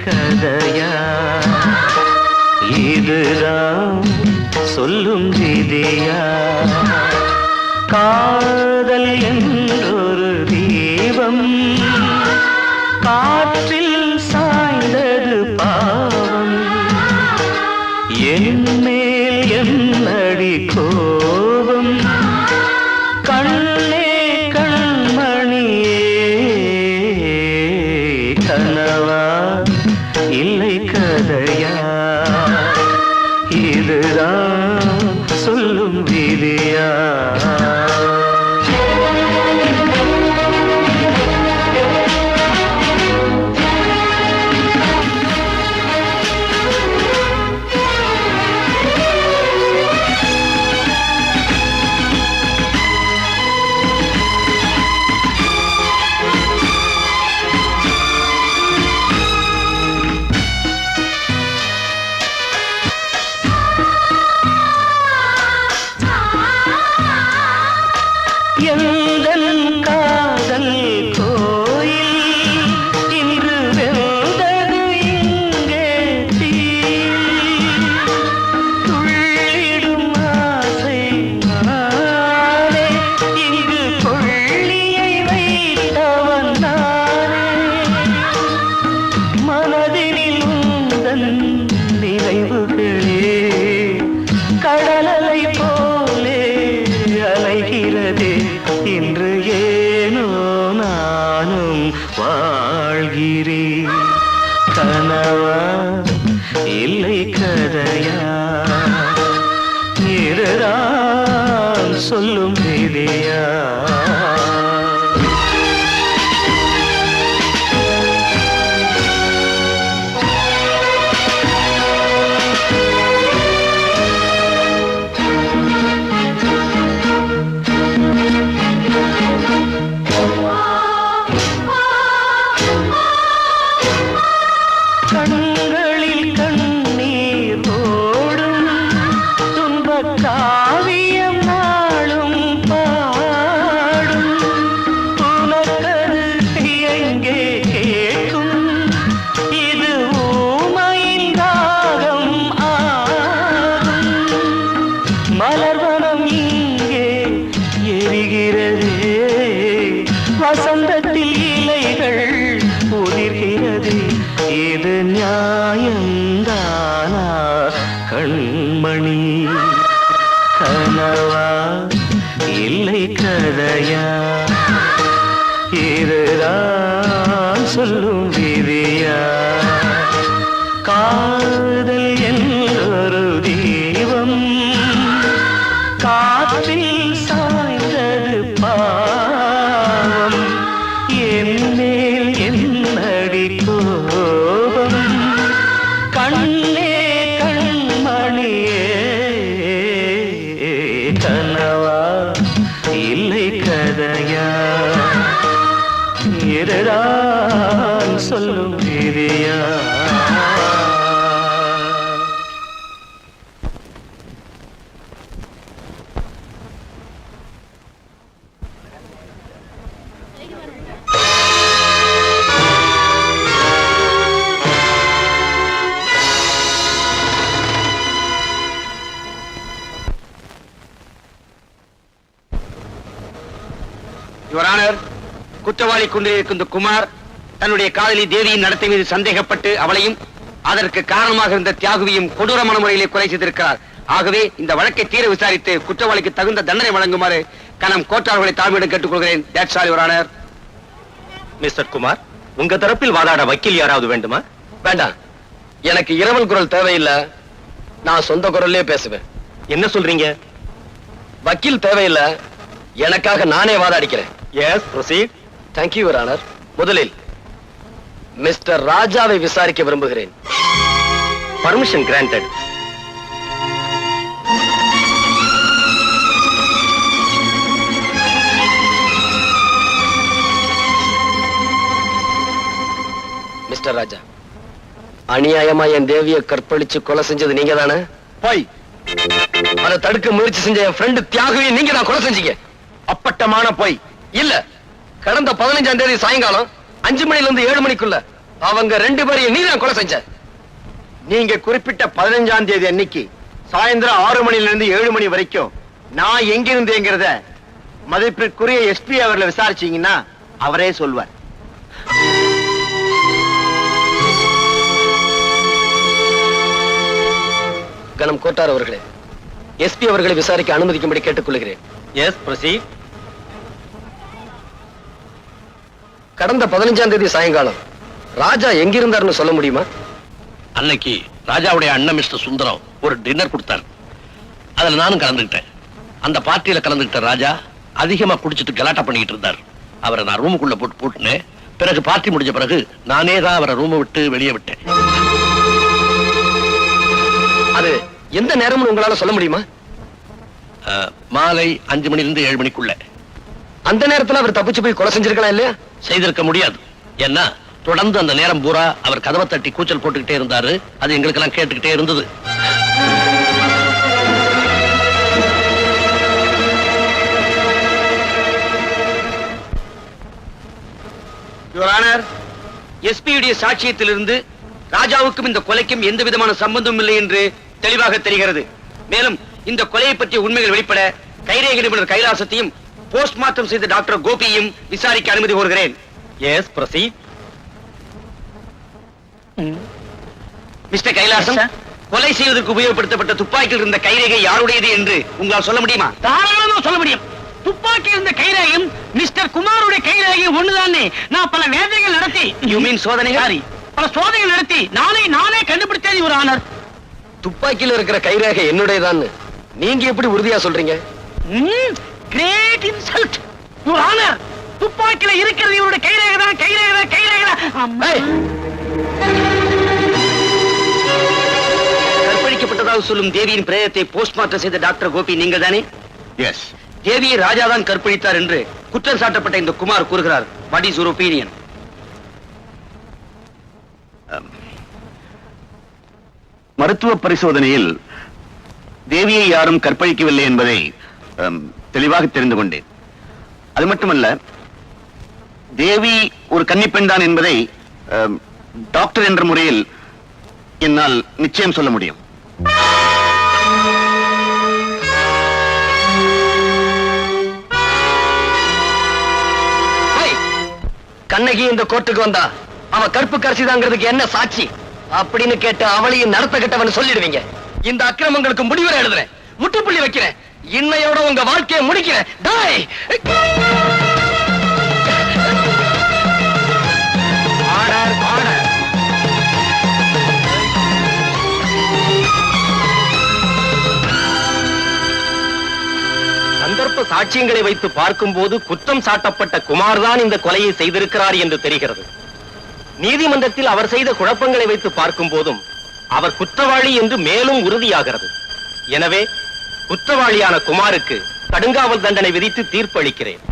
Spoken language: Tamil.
கதையா இதுதான் சொல்லும் விதியா காதல் என்றொரு தீபம் காற்றில் சாய்ந்தது பாவம் என் மேல் என்னடி கோபம் கண்ணே கண்மணியே கனவா இல்லை கதையா இதுதான் சொல்லும் விதியா எந்தன் காதல் கோயில் இன்று வெந்தது இங்கே தீ துள்ளிடும் ஆசை நானே இங்கு கொள்ளியை வைத்தவன் நானே மனதினில் உந்தன் நினைவுகளே கடலலை போலே அலைகிறதே இன்று ஏனோ நானும் வாழ்கிறேன் கனவா இல்லை கதையா இதுதான் சொல்லும் விதியா கண்களில் கண்ணீர் ஓடும் துன்பக் காவியம் நாளும் பாடும் உனக்கது எங்கே கேட்கும் இது ஊமையின் ராகம் ஆகும் மலர்வனம் இங்கே எரிகிறதே வசந்தத்தில் இலைகள் உதிர்கிறது இது நியாயந்தானா கண்மணி கனவா இல்லை கதையா இதுதான் சொல்லும் விதியா காதல் என்றொரு தீபம் காற்றில் சாய்ந்தது பாவம் என் மேல் என்னடி கோபம் கண்ணே கண்மணியே கனவா இல்லை கதையா இதுதான் சொல்லும் விதியா குற்றவாளி கொண்டிருக்கின்ற குமார் தன்னுடைய காதலி தேவியின் நடத்தை மீது சந்தேகப்பட்டு அவளையும் அதற்கு காரணமாக இருந்த தியாகுவையும் கொடூரமான முறையிலே கொலை செய்திருக்கிறார். ஆகவே இந்த வழக்கை தீர விசாரித்து குற்றவாளிக்கு தகுந்த தண்டனை வழங்குமாறு கனம் கோட்டார்களை தாழ்மையிடம் கேட்டுக்கொள்கிறேன். That's all your honour. Mister Kumar, உங்க தரப்பில் வாதாட வக்கீல் யாராவது வேண்டுமா? வேண்டாம், எனக்கு இரவல் குரல் தேவையில்லை. நான் சொந்த குரல்லே பேசுவேன். என்ன சொல்றீங்க? வக்கீல் தேவையில்லை, எனக்காக நானே வாதாடிக்கிறேன். Yes, proceed. Thank you your honour. முதலில் மிஸ்டர் ராஜாவை விசாரிக்க விரும்புகிறேன். Permission granted. மிஸ்டர் ராஜா, அநியாயமா என் தேவியை கற்பழிச்சு கொலை செஞ்சது நீங்க தானே? போய் அதை தடுக்க முயற்சி செஞ்ச என் ஃப்ரெண்டு தியாகுவை நீங்க தான் கொலை செஞ்சீங்க. அப்பட்டமான போய். இல்ல, கடந்த 15ஆம் தேதி சாயங்காலம் 5 மணில இருந்து 7 மணிக்குள்ள அவங்க 2 பேரையும் நீதான் கொலை செஞ்ச. நீங்க குறிப்பிட்ட 15ஆம் தேதி அன்னைக்கு சாயந்தரம் 6 மணில இருந்து 7 மணி வரைக்கும் நான் எங்க இருந்தேங்கிறத மதிப்பிற்குரிய எஸ்பி அவர்களை விசாரிச்சீங்கன்னா அவரே சொல்வார். கணம் கோட்டார் அவர்களே, எஸ்பி அவர்களை விசாரிக்க அனுமதிக்கும்படி கேட்டுக்கொள்கிறேன். Yes, proceed. கடந்த 15ஆம் தேதி சாயங்காலம் ராஜா எங்கிருந்தாருன்னு சொல்ல முடியுமா? அன்னைக்கு ராஜாவுடைய அண்ணன் மிஸ்டர் சுந்தரம் ஒரு டின்னர் கொடுத்தார். அதுல நானும் கலந்துக்கிட்டேன். அந்த பார்ட்டியில கலந்துக்கிட்ட ராஜா அதிகமா குடிச்சிட்டு கலாட்டா பண்ணிக்கிட்டு இருந்தார். அவரை நான் ரூமுக்குள்ள போட்டு பூட்டினேன். பிறகு பார்ட்டி முடிஞ்ச பிறகு நானே தான் அவரை ரூமை விட்டு வெளியே விட்டேன். அது எந்த நேரம்னு உங்களால சொல்ல முடியுமா? மாலை 5 மணிலிருந்து 7 மணிக்குள்ள. அந்த நேரத்துல அவர் தப்பிச்சு போய் கொலை செஞ்சிருக்கலாம் இல்லையா? செய்திருக்க முடியாது. ஏன்னா தொடர்ந்து அந்த நேரம் பூரா அவர் கதவை தட்டி கூச்சல் போட்டுக்கிட்டே இருந்தாரு. அது எங்களுக்கு எல்லாம் கேட்டுக்கிட்டே இருந்தது. யுவர் ஆனர், எஸ்பியுடைய சாட்சியத்திலிருந்து ராஜாவுக்கும் இந்த கொலைக்கும் எந்த விதமான சம்பந்தமும் இல்லை என்று தெளிவாக தெரிகிறது. மேலும் இந்த கொலையை பற்றிய உண்மைகள் வெளிப்பட கைரேகை நிபுணர் கைலாசத்தையும் போஸ்ட்மார்ட்டம் செய்த டாக்டர் கோபியையும் விசாரிக்க அனுமதி கோருகிறேன். S, proceed. மிஸ்டர் கைலாசம், கொலை செய்வதற்கு உபயோகப்படுத்தப்பட்ட துப்பாக்கியில் இருந்த கைரேகை யாருடையது என்று உங்களால் சொல்ல முடியுமா? தாராளமா சொல்ல முடியும். துப்பாக்கி இருந்த கைரேகையும் மிஸ்டர் குமாருடைய கைரேகையும் ஒண்ணுதானே. நான் பல வேதைகள் நடத்தி யூ மீன் சோதனைகள்? பல சோதனைகள் நடத்தி நானே கண்டுபிடித்தது ஒரு ஆனர். துப்பாக்கியில இருக்கிற கைரேகை என்னுடையதான்னு நீங்க எப்படி உறுதியா சொல்றீங்க? Great insult your honour. துப்பாக்கியில இருக்கிறது இவருடைய கைரேகை தான். கற்பழிக்கப்பட்டதாக சொல்லும் தேவியின் பிரேதத்தை போஸ்ட்மார்ட்டம் செய்த டாக்டர் கோபி நீங்கள் தானே? எஸ். தேவியை ராஜாதான் கற்பழித்தார் என்று குற்றம் சாட்டப்பட்ட இந்த குமார் கூறுகிறார். What is your opinion? மருத்துவ பரிசோதனையில் தேவியை யாரும் கற்பழிக்கவில்லை என்பதை தெளிவாக தெரிந்து கொண்டேன். அது மட்டுமல்ல, தேவி ஒரு கன்னிப்பெண் தான் என்பதை டாக்டர் என்ற முறையில் என்னால் நிச்சயம் சொல்ல முடியும். கண்ணகி இந்த கோர்ட்டுக்கு வந்தா அவ கற்பு கரசிதாங்கிறதுக்கு என்ன சாட்சி அப்படின்னு கேட்டு அவளையும் நடத்த கட்டவன் சொல்லிடுவீங்க. இந்த அக்கிரமங்களுக்கு முடிவுரை எழுதுறேன், முட்டுப்புள்ளி வைக்கிறேன். இன்னையோட உங்க வாழ்க்கையை முடிக்கிறேன். டாய். Order, order. சந்தர்ப்ப சாட்சியங்களை வைத்து பார்க்கும்போது குற்றம் சாட்டப்பட்ட குமார் தான் இந்த கொலையை செய்திருக்கிறார் என்று தெரிகிறது. நீதிமன்றத்தில் அவர் செய்த குழப்பங்களை வைத்து பார்க்கும் போதும் அவர் குற்றவாளி என்று மேலும் உறுதியாகிறது. எனவே குற்றவாளியான குமாருக்கு கடுங்காவல் தண்டனை விதித்து தீர்ப்பளிக்கிறேன்.